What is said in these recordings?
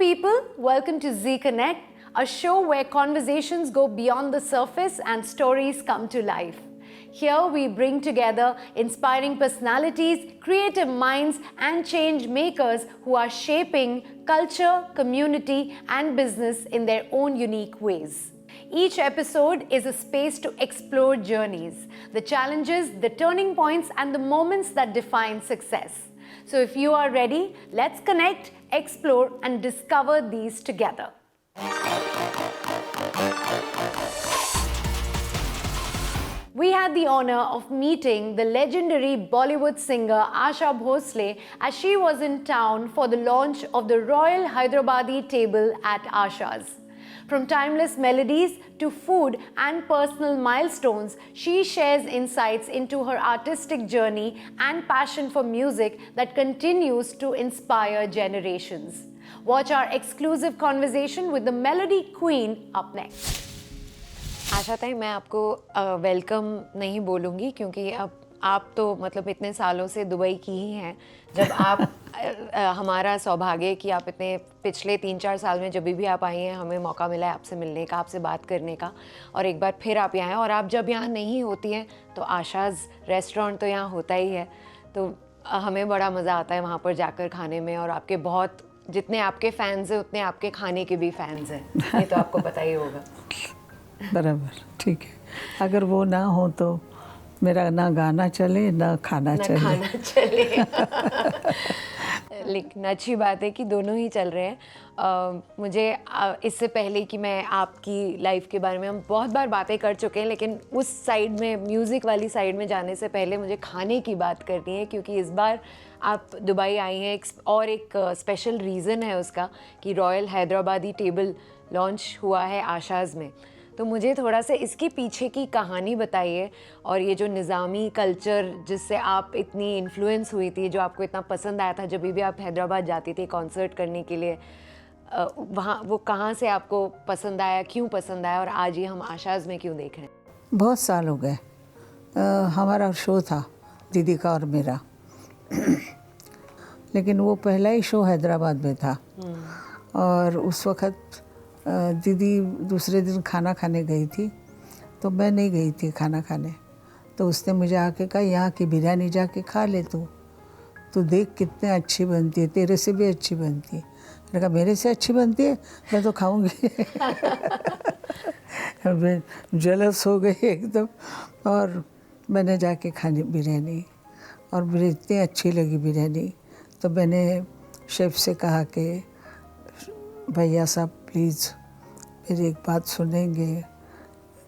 people, welcome to Z Connect, a show where conversations go beyond the surface and stories come to life. Here we bring together inspiring personalities, creative minds and change makers who are shaping culture, community and business in their own unique ways. Each episode is a space to explore journeys, the challenges, the turning points and the moments that define success. So if you are ready, let's connect, explore and discover these together. We had the honor of meeting the legendary Bollywood singer Asha Bhosle as she was in town for the launch of the Royal Hyderabadi table at Asha's. From timeless melodies to food and personal milestones, she shares insights into her artistic journey and passion for music that continues to inspire generations. Watch our exclusive conversation with the Melody Queen up next. आशा ताई, मैं आपको welcome नहीं बोलूँगी क्योंकि अब आप तो मतलब इतने सालों से दुबई की ही हैं। जब आप हमारा सौभाग्य है कि आप इतने पिछले 3-4 साल में जब भी आप आई हैं, हमें मौका मिला है आपसे मिलने का, आपसे बात करने का और एक बार फिर आप यहाँ हैं। और आप जब यहाँ नहीं होती हैं तो आशाज़ रेस्टोरेंट तो यहाँ होता ही है, तो हमें बड़ा मज़ा आता है वहाँ पर जाकर खाने में। और आपके बहुत जितने आपके फ़ैन्स हैं उतने आपके खाने के भी फ़ैन्स हैं, ये तो आपको पता ही होगा। बराबर, ठीक है। अगर वो ना हो तो मेरा ना गाना चले ना खाना चले। लेकिन अच्छी बात है कि दोनों ही चल रहे हैं। मुझे इससे पहले कि मैं आपकी लाइफ के बारे में, हम बहुत बार बातें कर चुके हैं, लेकिन उस साइड में, म्यूज़िक वाली साइड में जाने से पहले मुझे खाने की बात करनी है क्योंकि इस बार आप दुबई आई हैं। एक स्पेशल रीज़न है उसका कि रॉयल हैदराबादी टेबल लॉन्च हुआ है आशाज़ में। तो मुझे थोड़ा सा इसके पीछे की कहानी बताइए और ये जो निज़ामी कल्चर जिससे आप इतनी इन्फ्लुएंस हुई थी, जो आपको इतना पसंद आया था जब भी आप हैदराबाद जाती थी कॉन्सर्ट करने के लिए, वहाँ वो कहाँ से आपको पसंद आया, क्यों पसंद आया और आज ये हम आशाज़ में क्यों देख रहे हैं? बहुत साल हो गए। हमारा शो था दीदी का और मेरा लेकिन वो पहला ही शो हैदराबाद में था और उस वक़्त दीदी दूसरे दिन खाना खाने गई थी तो मैं नहीं गई थी खाना खाने। तो उसने मुझे आके कहा, यहाँ की बिरयानी जाके खा ले तू देख कितने अच्छी बनती है, तेरे से भी अच्छी बनती है। मैंने कहा मेरे से अच्छी बनती है, मैं तो खाऊंगी। मैं जेलस हो गई एकदम और मैंने जाके खानी बिरयानी और मुझे इतनी अच्छी लगी बिरयानी। तो मैंने शेफ़ से कहा कि भैया साहब प्लीज़ मेरी एक बात सुनेंगे।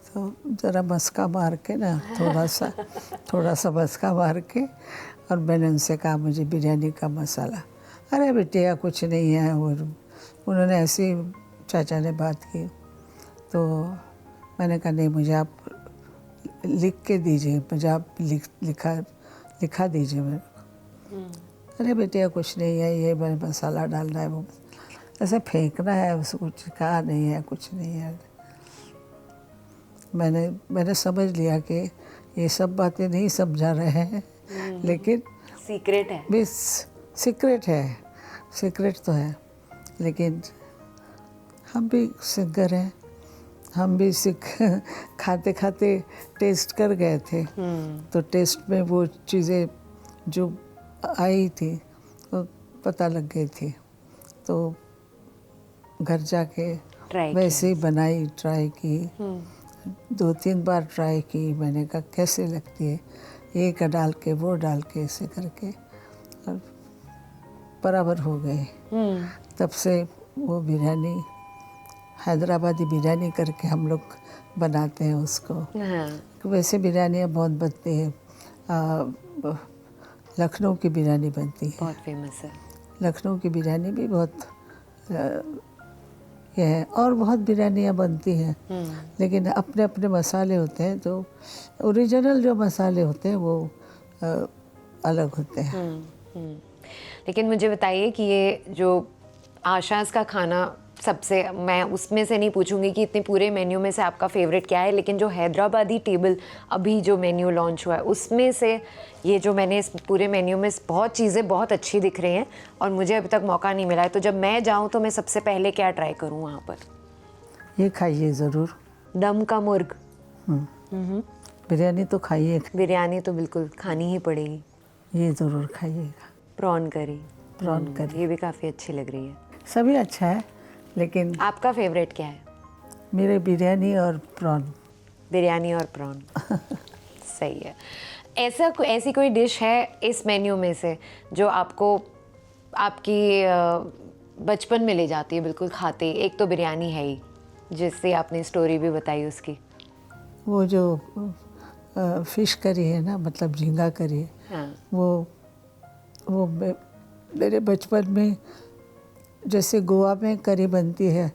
तो ज़रा मस्का मार के ना थोड़ा सा मस्का मार के और मैंने उनसे कहा मुझे बिरयानी का मसाला। अरे बेटिया कुछ नहीं है। और उन्होंने ऐसी चाचा ने बात की तो मैंने कहा नहीं, मुझे आप लिख के दीजिए, मुझे आप लिखा दीजिए मेरे को। अरे बेटिया कुछ नहीं है, ये मसाला डालना है, वो ऐसे फेंकना है, उसको कुछ कहा नहीं है, कुछ नहीं है। मैंने समझ लिया कि ये सब बातें नहीं समझा रहे हैं, लेकिन सीक्रेट है, बस सीक्रेट है, सीक्रेट तो है। लेकिन हम भी सिंगर हैं, हम भी खाते खाते टेस्ट कर गए थे। तो टेस्ट में वो चीज़ें जो आई थी वो पता लग गई थी। तो घर जाके वैसे ही बनाई, ट्राई की, 2-3 बार ट्राई की। मैंने कहा कैसे लगती है, ये का डाल के वो डाल के ऐसे करके और बराबर हो गए। तब से वो बिरयानी हैदराबादी बिरयानी करके हम लोग बनाते हैं उसको। वैसे बिरयानियाँ बहुत बनती हैं, लखनऊ की बिरयानी बनती है, बहुत फेमस है। लखनऊ की बिरयानी भी बहुत ये है और बहुत बिरयानियाँ बनती हैं, लेकिन अपने अपने मसाले होते हैं। तो ओरिजिनल जो मसाले होते हैं वो अलग होते हैं। लेकिन मुझे बताइए कि ये जो आशाज़ का खाना सबसे, मैं उसमें से नहीं पूछूंगी कि इतने पूरे मेन्यू में से आपका फेवरेट क्या है, लेकिन जो हैदराबादी टेबल अभी जो मेन्यू लॉन्च हुआ है उसमें से ये जो मैंने इस पूरे मेन्यू में बहुत चीज़ें बहुत अच्छी दिख रही हैं और मुझे अभी तक मौका नहीं मिला है, तो जब मैं जाऊँ तो मैं सबसे पहले क्या ट्राई करूँ वहाँ पर? ये खाइए ज़रूर। दम का मुर्ग। बिरयानी तो खाइए, बिरयानी तो बिल्कुल खानी ही पड़ेगी। ये ज़रूर खाइएगा। प्रॉन करी। प्रॉन करी ये भी काफ़ी अच्छी लग रही है। सभी अच्छा है, लेकिन आपका फेवरेट क्या है? मेरे बिरयानी और प्रॉन। बिरयानी और प्रॉन। सही है। ऐसी कोई डिश है इस मेन्यू में से जो आपको आपकी बचपन में ले जाती है बिल्कुल खाते ही? एक तो बिरयानी है ही, जिससे आपने स्टोरी भी बताई उसकी। वो जो फिश करी है ना, मतलब झींगा करी है, हाँ। वो मेरे बचपन में जैसे गोवा में करी बनती है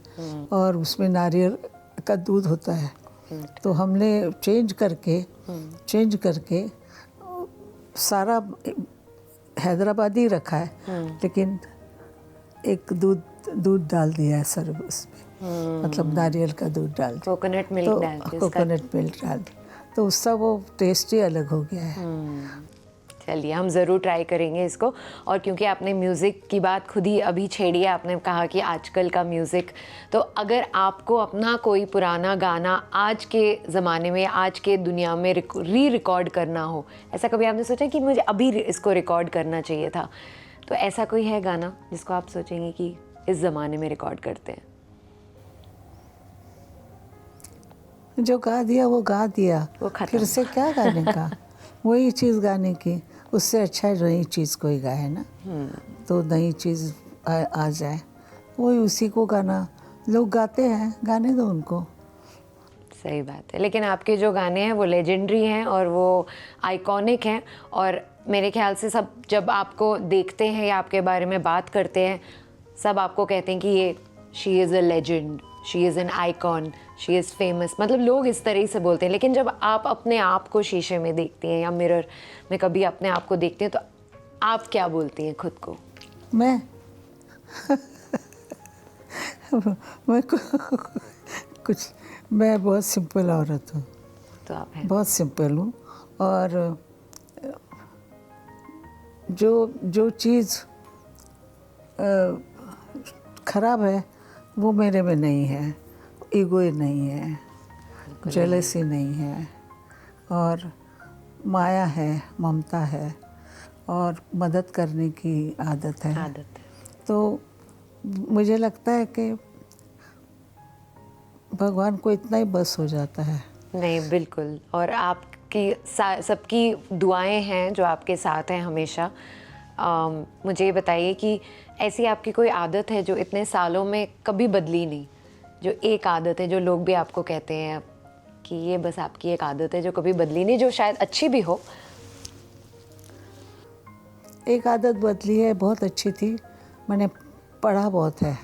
और उसमें नारियल का दूध होता है, तो हमने चेंज करके सारा हैदराबादी रखा है, लेकिन एक दूध डाल दिया है सर उसमें, मतलब नारियल का दूध डाल दिया, कोकोनट मिल्क डाल के कोकोनट मिल्क डाल दिया, तो उसका वो टेस्ट ही अलग हो गया है। चलिए, हम ज़रूर ट्राई करेंगे इसको। और क्योंकि आपने म्यूज़िक की बात खुद ही अभी छेड़ी है, आपने कहा कि आजकल का म्यूज़िक, तो अगर आपको अपना कोई पुराना गाना आज के ज़माने में, आज के दुनिया में रिकॉर्ड करना हो, ऐसा कभी आपने सोचा कि मुझे अभी इसको रिकॉर्ड करना चाहिए था, तो ऐसा कोई है गाना जिसको आप सोचेंगे कि इस ज़माने में रिकॉर्ड करते हैं? जो गा दिया वो गा दिया, वो खत्म। फिर से क्या गाने का, वही चीज़ गाने की, उससे अच्छा है नई चीज़ कोई गाए ना, तो नई चीज़ आ जाए, वही उसी को गाना, लोग गाते हैं, गाने दो उनको। सही बात है, लेकिन आपके जो गाने हैं वो लेजेंडरी हैं और वो आइकॉनिक हैं, और मेरे ख्याल से सब जब आपको देखते हैं या आपके बारे में बात करते हैं, सब आपको कहते हैं कि ये she is a legend, she is an icon, she is famous, मतलब लोग इस तरह से बोलते हैं। लेकिन जब आप अपने आप को शीशे में देखती हैं या मिरर में कभी अपने आप को देखते हैं, तो आप क्या बोलती हैं खुद को? मैं कुछ, मैं बहुत सिंपल औरत हूँ, तो आप हैं। बहुत सिंपल हूँ, और जो चीज़ खराब है वो मेरे में नहीं है, ईगो नहीं है, जेलसी नहीं है, और माया है, ममता है, और मदद करने की आदत है। तो मुझे लगता है कि भगवान को इतना ही बस हो जाता है। नहीं, बिल्कुल। और आपकी सबकी दुआएं हैं जो आपके साथ हैं हमेशा। मुझे ये बताइए कि ऐसी आपकी कोई आदत है जो इतने सालों में कभी बदली नहीं, जो एक आदत है जो लोग भी आपको कहते हैं कि ये बस आपकी एक आदत है जो कभी बदली नहीं, जो शायद अच्छी भी हो? एक आदत बदली है, बहुत अच्छी थी, मैंने पढ़ा बहुत है,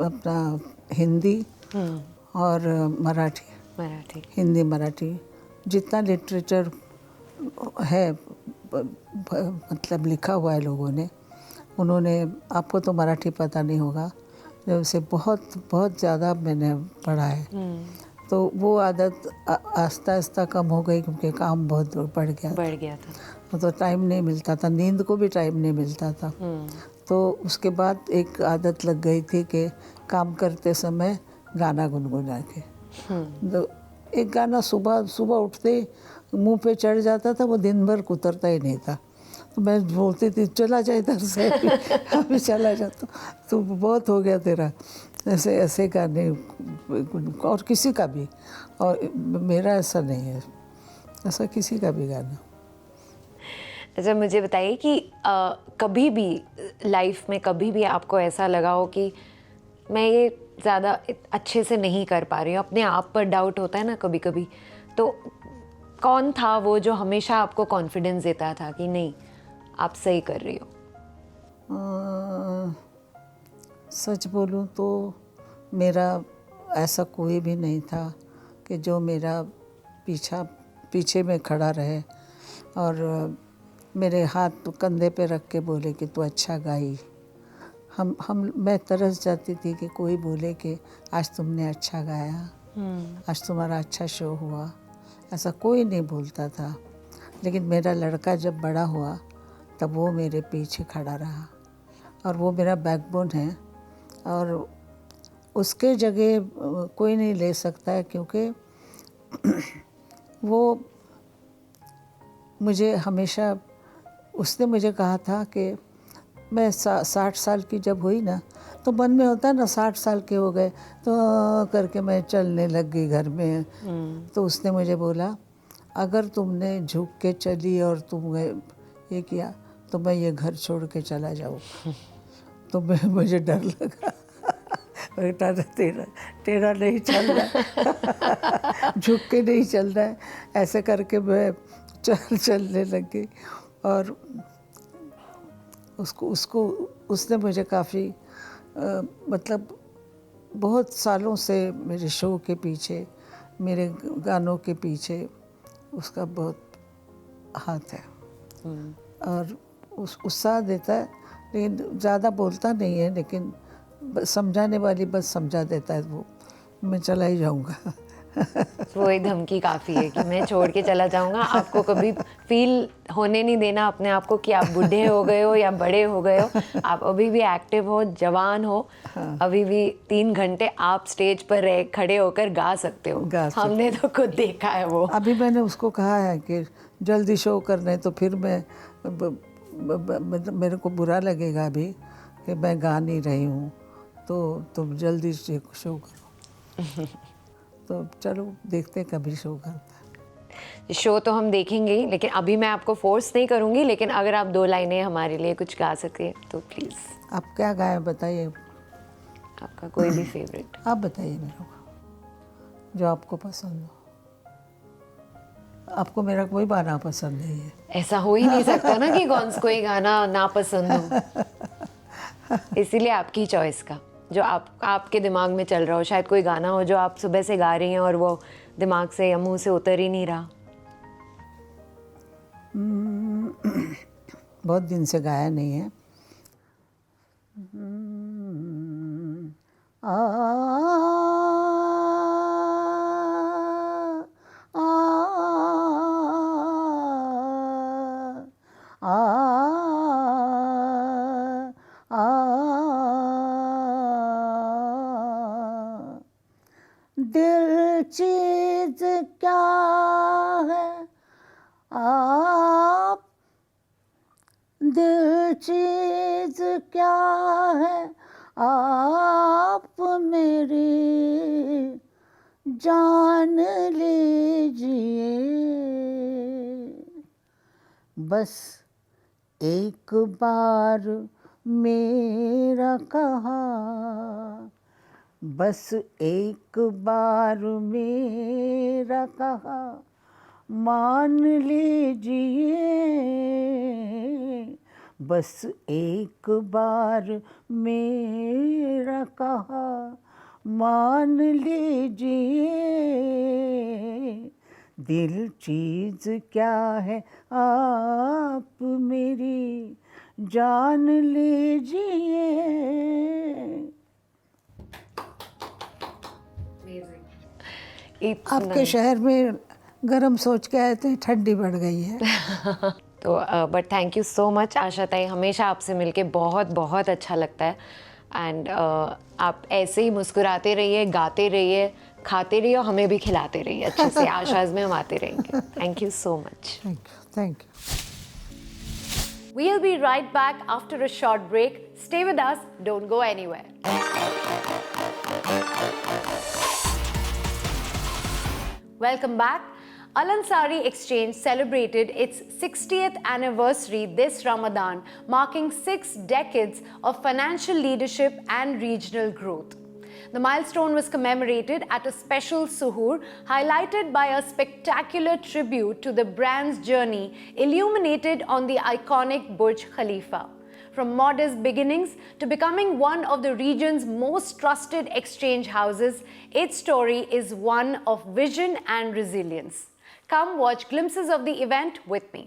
अपना हिंदी और मराठी, हिंदी मराठी, जितना लिटरेचर है, मतलब लिखा हुआ है लोगों ने, उन्होंने, आपको तो मराठी पता नहीं होगा, उसे बहुत बहुत ज़्यादा मैंने पढ़ा है, तो वो आदत आस्ता आस्ता कम हो गई, क्योंकि काम बहुत बढ़ गया था, तो टाइम नहीं मिलता था, नींद को भी टाइम नहीं मिलता था। तो उसके बाद एक आदत लग गई थी कि काम करते समय गाना गुनगुना के, तो एक गाना सुबह उठते मुंह पे चढ़ जाता था, वो दिन भर उतरता ही नहीं था, तो मैं बोलती थी चला जाए इधर से, अभी चला जाता, तो बहुत हो गया तेरा, ऐसे गाने, और किसी का भी, और मेरा ऐसा नहीं है, ऐसा किसी का भी गाना। अच्छा, मुझे बताइए कि कभी भी लाइफ में कभी भी आपको ऐसा लगा हो कि मैं ये ज़्यादा अच्छे से नहीं कर पा रही हूँ, अपने आप पर डाउट होता है ना कभी कभी, तो कौन था वो जो हमेशा आपको कॉन्फिडेंस देता था कि नहीं, आप सही कर रही हो? सच बोलूं तो मेरा ऐसा कोई भी नहीं था कि जो मेरा पीछे में खड़ा रहे और मेरे हाथ कंधे पे रख के बोले कि तू अच्छा गाई, मैं तरस जाती थी कि कोई बोले कि आज तुमने अच्छा गाया, आज तुम्हारा अच्छा शो हुआ। ऐसा कोई नहीं बोलता था। लेकिन मेरा लड़का जब बड़ा हुआ तब वो मेरे पीछे खड़ा रहा और वो मेरा बैकबोन है और उसके जगह कोई नहीं ले सकता है, क्योंकि वो मुझे हमेशा, उसने मुझे कहा था कि मैं 60 साल की जब हुई ना, तो मन में होता है ना 60 साल के हो गए तो करके मैं चलने लग गई घर में। तो उसने मुझे बोला, अगर तुमने झुक के चली और तुम ये किया तो मैं ये घर छोड़ के चला जाऊँगा। तो मुझे डर लगा। बेटा तेरा नहीं चल रहा झुक के नहीं चल रहा है। ऐसे करके मैं चलने लग गई और उसने मुझे काफ़ी मतलब बहुत सालों से मेरे शो के पीछे, मेरे गानों के पीछे उसका बहुत हाथ है और उत्साह देता है, लेकिन ज़्यादा बोलता नहीं है, लेकिन समझाने वाली बस समझा देता है वो, मैं चला ही जाऊँगा। वो एक धमकी काफ़ी है कि मैं छोड़ के चला जाऊँगा। आपको कभी फील होने नहीं देना अपने आप को कि आप बूढ़े हो गए हो या बड़े हो गए हो। आप अभी भी एक्टिव हो, जवान हो। हाँ। अभी भी 3 घंटे आप स्टेज पर खड़े होकर गा सकते हो। हमने तो खुद देखा है वो। अभी मैंने उसको कहा है कि जल्दी शो करने, तो फिर मेरे को बुरा लगेगा अभी कि मैं गा नहीं रही हूँ, तो तुम जल्दी से शो करो। तो चलो देखते कभी शो करता है। शो तो हम देखेंगे ही, लेकिन अभी मैं आपको फोर्स नहीं करूँगी, लेकिन अगर आप 2 लाइनें हमारे लिए कुछ गा सके तो प्लीज़। आप क्या गाएं बताइए, आपका कोई भी फेवरेट आप बताइए मेरे को, जो आपको पसंद हो। आपको मेरा कोई गाना पसंद नहीं है? ऐसा हो ही नहीं सकता ना कि कोई गाना ना पसंद हो। इसीलिए आपकी चॉइस का, जो आपके दिमाग में चल रहा हो। शायद कोई गाना हो जो आप सुबह से गा रही हैं और वो दिमाग से या मुंह से उतर ही नहीं रहा। बहुत दिन से गाया नहीं है। दिल चीज क्या है आप, दिल चीज क्या है आप मेरी जान लीजिए, बस एक बार मेरा कहा, बस एक बार मेरा कहा मान लीजिए, बस एक बार मेरा कहा मान लीजिए, दिल चीज़ क्या है आप मेरी जान लीजिए। आपके शहर में गरम सोच के आए थे, ठंडी बढ़ गई है। तो but thank you so much Asha Tai, हमेशा आपसे मिलके बहुत बहुत अच्छा लगता है। एंड आप ऐसे ही मुस्कुराते रहिए, गाते रहिए, खाते रहिए और हमें भी खिलाते रहिए अच्छे से। आशाज़ में हम आते रहेंगे। Thank you so much. Thank you. We'll be right back after a short break. Stay with us, don't go anywhere. Welcome back. Al Ansari Exchange celebrated its 60th anniversary this Ramadan, marking 6 decades of financial leadership and regional growth. The milestone was commemorated at a special suhoor, highlighted by a spectacular tribute to the brand's journey illuminated on the iconic Burj Khalifa. From modest beginnings to becoming one of the region's most trusted exchange houses, its story is one of vision and resilience. Come watch glimpses of the event with me.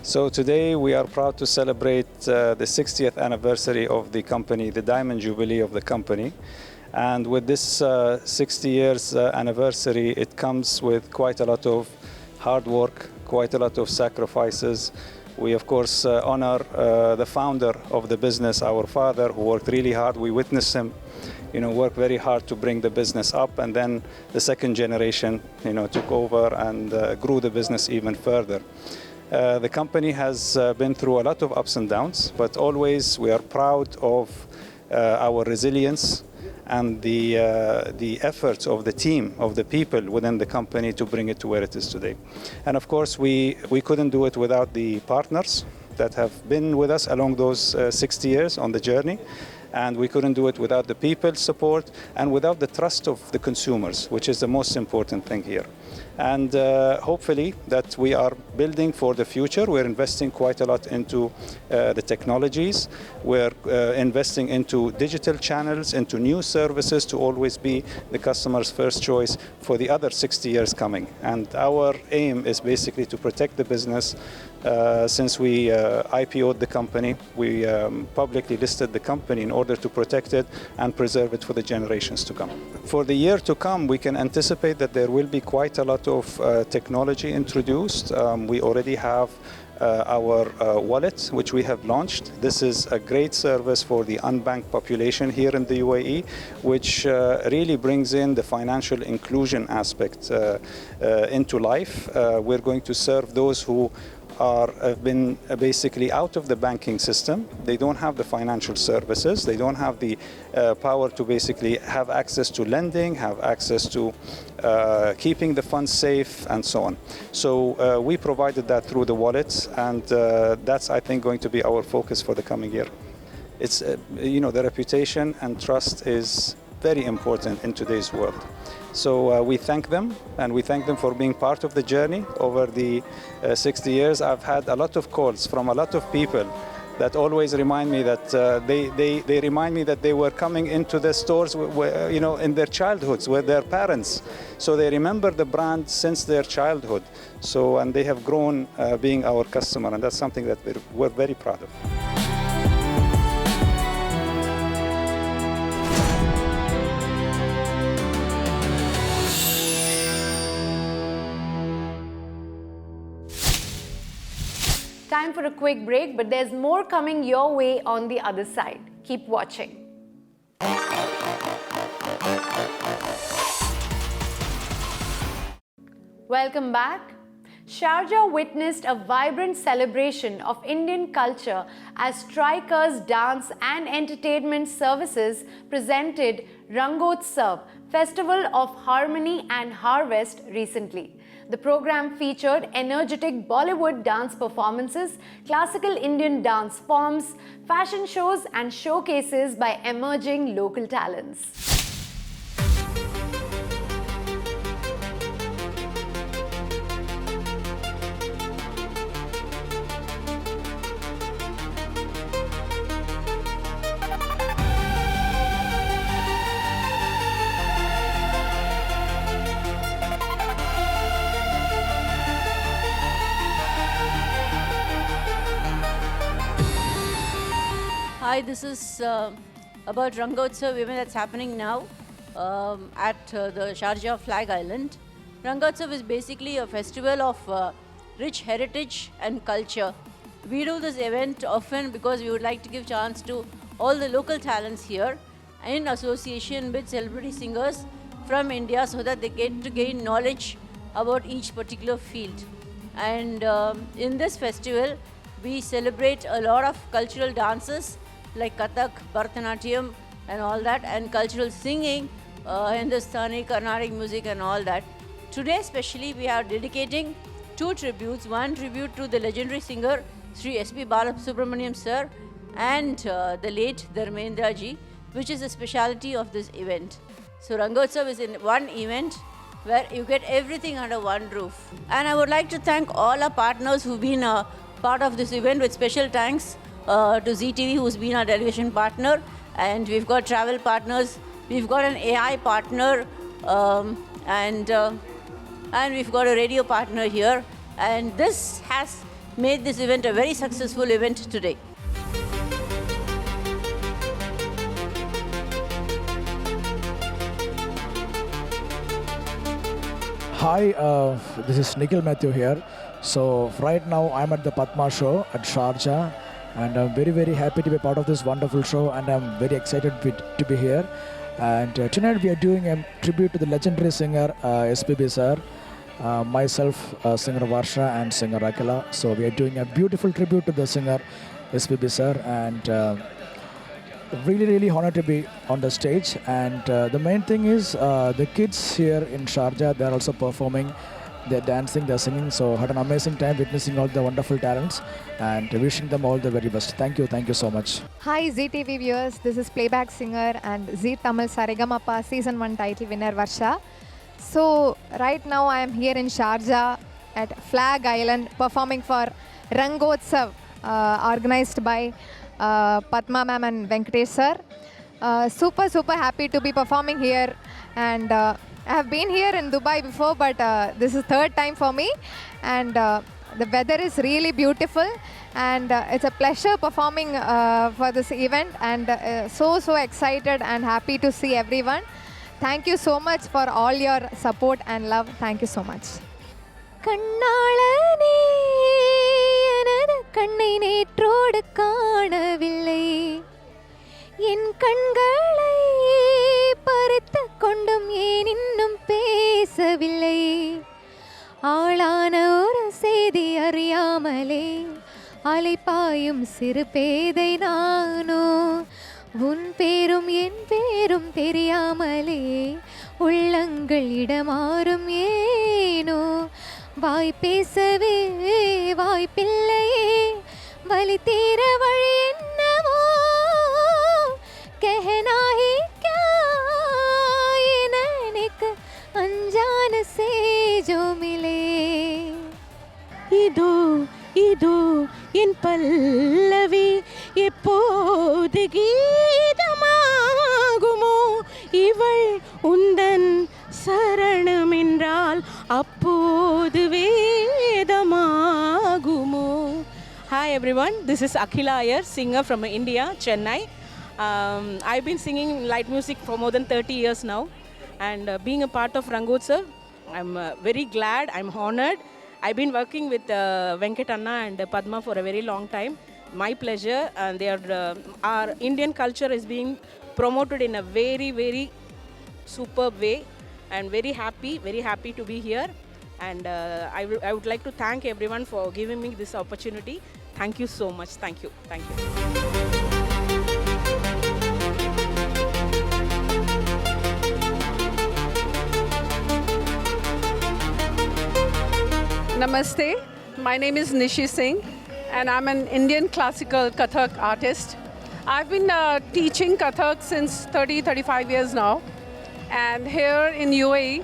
So today we are proud to celebrate the 60th anniversary of the company, the Diamond Jubilee of the company. And with this 60 years anniversary, it comes with quite a lot of hard work, quite a lot of sacrifices. We, of course, honor the founder of the business, our father, who worked really hard. We witnessed him, work very hard to bring the business up. And then the second generation, took over and grew the business even further. The company has been through a lot of ups and downs, but always we are proud of our resilience and the efforts of the team, of the people within the company to bring it to where it is today. And of course, we couldn't do it without the partners that have been with us along those 60 years on the journey. And we couldn't do it without the people's support and without the trust of the consumers, which is the most important thing here. And hopefully that we are building for the future. We're investing quite a lot into the technologies. We're investing into digital channels, into new services to always be the customer's first choice for the other 60 years coming. And our aim is basically to protect the business. Since we IPO'd the company, we publicly listed the company in order to protect it and preserve it for the generations to come. For the year to come, we can anticipate that there will be quite a lot of technology introduced. We already have our wallet, which we have launched. This is a great service for the unbanked population here in the UAE, which really brings in the financial inclusion aspect into life. We're going to serve those who have been basically out of the banking system. They don't have the financial services. They don't have the power to basically have access to lending, have access to keeping the funds safe, and so on. So we provided that through the wallets, and that's, I think, going to be our focus for the coming year. It's, the reputation and trust is very important in today's world. So we thank them, and we thank them for being part of the journey over the 60 years. I've had a lot of calls from a lot of people that always remind me that they remind me that they were coming into the stores, in their childhoods with their parents. So they remember the brand since their childhood. So, and they have grown being our customer, and that's something that we're very proud of. Time for a quick break, but there's more coming your way on the other side. Keep watching. Welcome back. Sharjah witnessed a vibrant celebration of Indian culture as strikers, dance and entertainment services presented Rangotsav, Festival of Harmony and Harvest, recently. The program featured energetic Bollywood dance performances, classical Indian dance forms, fashion shows and showcases by emerging local talents. Hi, this is about Rangotsav event that's happening now at the Sharjah Flag Island. Rangotsav is basically a festival of rich heritage and culture. We do this event often because we would like to give chance to all the local talents here in association with celebrity singers from India so that they get to gain knowledge about each particular field. And in this festival, we celebrate a lot of cultural dances like Kathak, Bharatanatyam and all that, and cultural singing, Hindustani, Carnatic music and all that. Today especially we are dedicating two tributes. One tribute to the legendary singer Sri S.P. Balasubramaniam sir and the late Dharmendra ji, which is the speciality of this event. So Rangotsav is in one event where you get everything under one roof. And I would like to thank all our partners who've been part of this event, with special thanks to Zee TV, who's been our delegation partner, and we've got travel partners, we've got an AI partner, and we've got a radio partner here. And this has made this event a very successful event today. Hi, this is Nikhil Matthew here. So right now I'm at the Padma show at Sharjah, and I'm very, very happy to be part of this wonderful show, and I'm very excited to be here. And tonight we are doing a tribute to the legendary singer SPB sir, myself, singer Varsha, and singer Akila. So we are doing a beautiful tribute to the singer SPB sir, and really, really honored to be on the stage. And the main thing is the kids here in Sharjah, they're also performing, they're dancing, they're singing. So had an amazing time witnessing all the wonderful talents, and wishing them all the very best. Thank you so much. Hi ZTV viewers, this is playback singer and Zee Tamil Saregamapa season 1 title winner Varsha. So right now I am here in Sharjah at Flag Island performing for Rangotsav organized by Padma ma'am and Venkatesh sir. Super happy to be performing here, and I have been here in Dubai before, but this is third time for me, and the weather is really beautiful, and it's a pleasure performing for this event, and so excited and happy to see everyone. Thank you so much for all your support and love. Thank you so much. கண்ணாளனே எனது கண்ணை நேற்றோடு காணவில்லை, என் கண்களை பறித்து கொண்டும் ஏன் இன்னும் பேசவில்லை, ஆளான ஒரு செய்தி அறியாமலே அலைபாயும் சிறு பேதை நானோ, உன் பேரும் என் பேரும் தெரியாமலே உள்ளங்கள் இடமாறும் ஏனோ, வாய் பேசவே வாய்ப்பில்லையே வலி தீர வழி என்னவோ, कहना ही क्या ये नैनिक अनजान से जो मिले. இதோ இதோ என் பல்லவி எப்போது கீதமாகுமோ, இவள் உந்தன் சரணம் என்றால் அப்போது வேதமாகுமோ. Hi everyone, this is Akhila Iyer, singer from India, Chennai. I've been singing light music for more than 30 years now, and being a part of Rangotsav, I'm very glad, I'm honored. I've been working with Venkat Anna and Padma for a very long time. My pleasure, and they are, our Indian culture is being promoted in a very superb way. I'm very happy to be here, and I would like to thank everyone for giving me this opportunity. Thank you so much. Thank you. Namaste, my name is Nishi Singh, and I'm an Indian classical Kathak artist. I've been teaching Kathak since 35 years now, and here in UAE,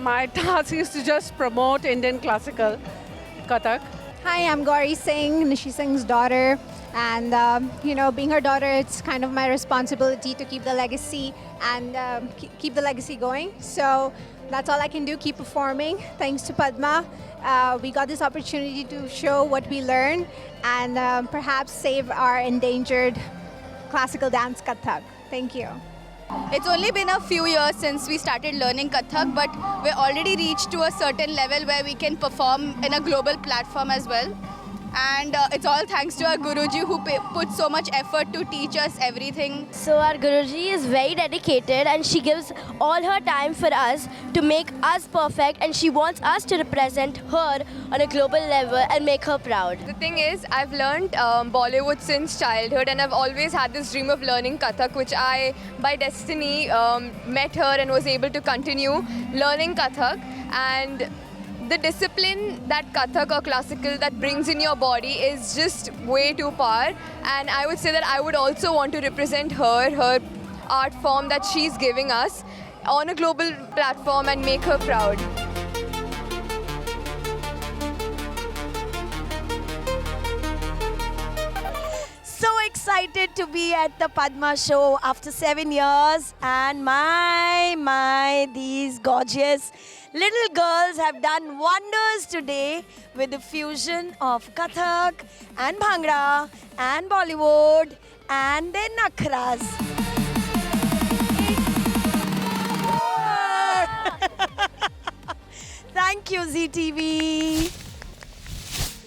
my task is to just promote Indian classical Kathak. Hi, I'm Gauri Singh, Nishi Singh's daughter, and being her daughter, it's kind of my responsibility to keep the legacy and keep the legacy going. So that's all I can do, keep performing. Thanks to Padma, we got this opportunity to show what we learn and perhaps save our endangered classical dance Kathak. Thank you. It's only been a few years since we started learning Kathak, but we're already reached to a certain level where we can perform in a global platform as well. And it's all thanks to our Guruji who put so much effort to teach us everything. So our Guruji is very dedicated, and she gives all her time for us to make us perfect, and she wants us to represent her on a global level and make her proud. The thing is, I've learned Bollywood since childhood, and I've always had this dream of learning Kathak, which I, by destiny, met her and was able to continue learning Kathak. And the discipline that Kathak or classical that brings in your body is just way too far, and I would say that I would also want to represent her art form that she's giving us on a global platform and make her proud. so excited to be at the Padma show after 7 years, and these gorgeous little girls have done wonders today with the fusion of Kathak and Bhangra and Bollywood and their nakhras. Thank you, ZTV.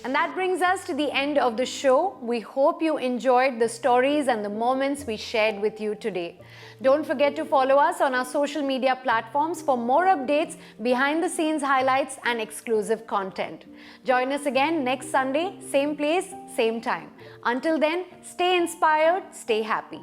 And that brings us to the end of the show. We hope you enjoyed the stories and the moments we shared with you today. Don't forget to follow us on our social media platforms for more updates, behind the scenes highlights and exclusive content. Join us again next Sunday, same place, same time. Until then, stay inspired, stay happy.